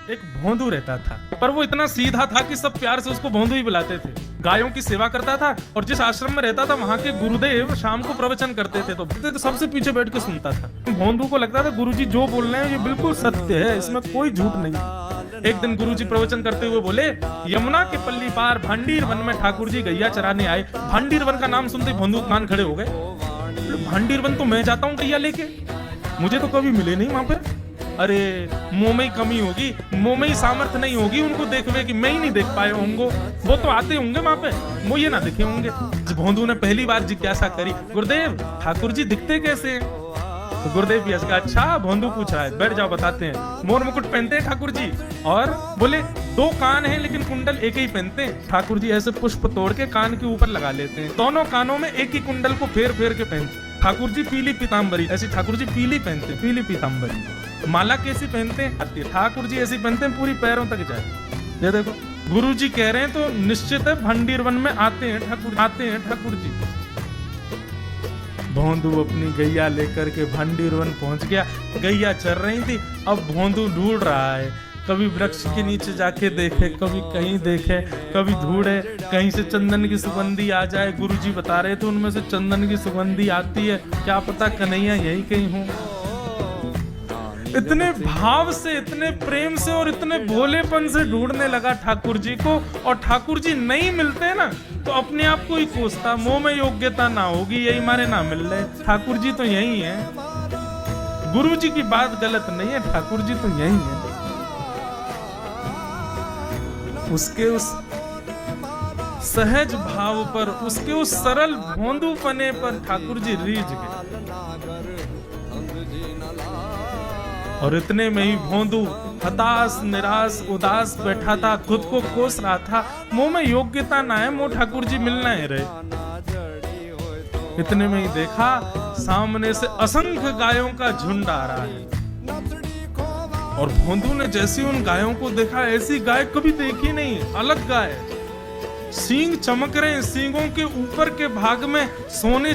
एक भोंदू रहता था, पर वो इतना सीधा था कि सब प्यार से उसको भोंदू ही बुलाते थे। गायों की सेवा करता था और जिस आश्रम में रहता था वहां के गुरुदेव शाम को प्रवचन करते थे तो सबसे पीछे बैठ के सुनता था। भोंदू को लगता था गुरुजी जो बोल रहे हैं ये बिल्कुल सत्य है, इसमें कोई झूठ नहीं। एक दिन गुरुजी प्रवचन करते हुए बोले, यमुना के पल्ली पार भांडीर वन में ठाकुर जी गैया चराने आए। भांडीर वन का नाम सुनते भोंदू कान खड़े हो गए। भांडीर वन तो मैं जाता हूँ गैया लेके, मुझे तो कभी मिले नहीं वहां पे। अरे मुंह में ही कमी होगी, मुंह में ही सामर्थ्य नहीं होगी उनको देखवे कि मैं ही नहीं देख पाए होंगे। वो तो आते होंगे वहां पे, वो ये ना देखे होंगे। भोंदू ने पहली बार जिज्ञासा करी, गुरुदेव ठाकुर जी दिखते कैसे हैं? तो गुरुदेव भी हंस, अच्छा भोंदू पूछ रहा है, बैठ जाओ बताते हैं। मोर मुकुट पहनते हैं ठाकुर जी, और बोले 2 कान हैं लेकिन कुंडल एक ही पहनते हैं। ठाकुर जी ऐसे पुष्प तोड़ के कान के ऊपर लगा लेते हैं, दोनों कानों में एक ही कुंडल को फेर फेर के पहनते। ठाकुर जी पीली पीताम्बरी, ऐसी ठाकुर जी पीली पहनते, पीली पीताम्बरी। माला कैसी पहनते हैं? ठाकुर जी ऐसी पहनते हैं पूरी पैरों तक जाए। ये देखो गुरु जी कह रहे हैं तो निश्चित है भंडीर वन में आते हैं ठाकुर जी। भोंदू अपनी गैया लेकर के भंडीर वन पहुंच गया। गैया चर रही थी, अब भोंदू ढूंढ रहा है, कभी वृक्ष के नीचे जाके देखे, कभी कहीं देखे, कभी ढूंढे कहीं से चंदन की सुगंधी आ जाए। गुरुजी बता रहे थे उनमें से चंदन की सुगंधी आती है, क्या पता कन्हैया यही कहीं हो। इतने भाव से, इतने प्रेम से और इतने भोलेपन से ढूंढने लगा ठाकुर जी को, और ठाकुर जी नहीं मिलते ना तो अपने आप को ही कोसता, मुंह में योग्यता ना होगी यही मारे ना मिल रहे, ठाकुर जी तो यही है। गुरु जी की बात गलत नहीं है, ठाकुर जी तो यही है। उसके उस सहज भाव पर, उसके उस सरल भोंदूपने पर ठाकुर जी रीझ गए। और इतने में ही भोंदू हताश निराश उदास बैठा था, खुद को कोस रहा था, मुंह में योग्यता ना है, मुंह ठाकुर जी मिलना है रहे। इतने में ही देखा सामने से असंख्य गायों का झुंड आ रहा है, और भोंदू ने जैसे उन गायों को देखा, ऐसी गाय कभी देखी नहीं, अलग गाय, सींग चमक रहे हैं, सींगों के ऊपर के भाग में सोने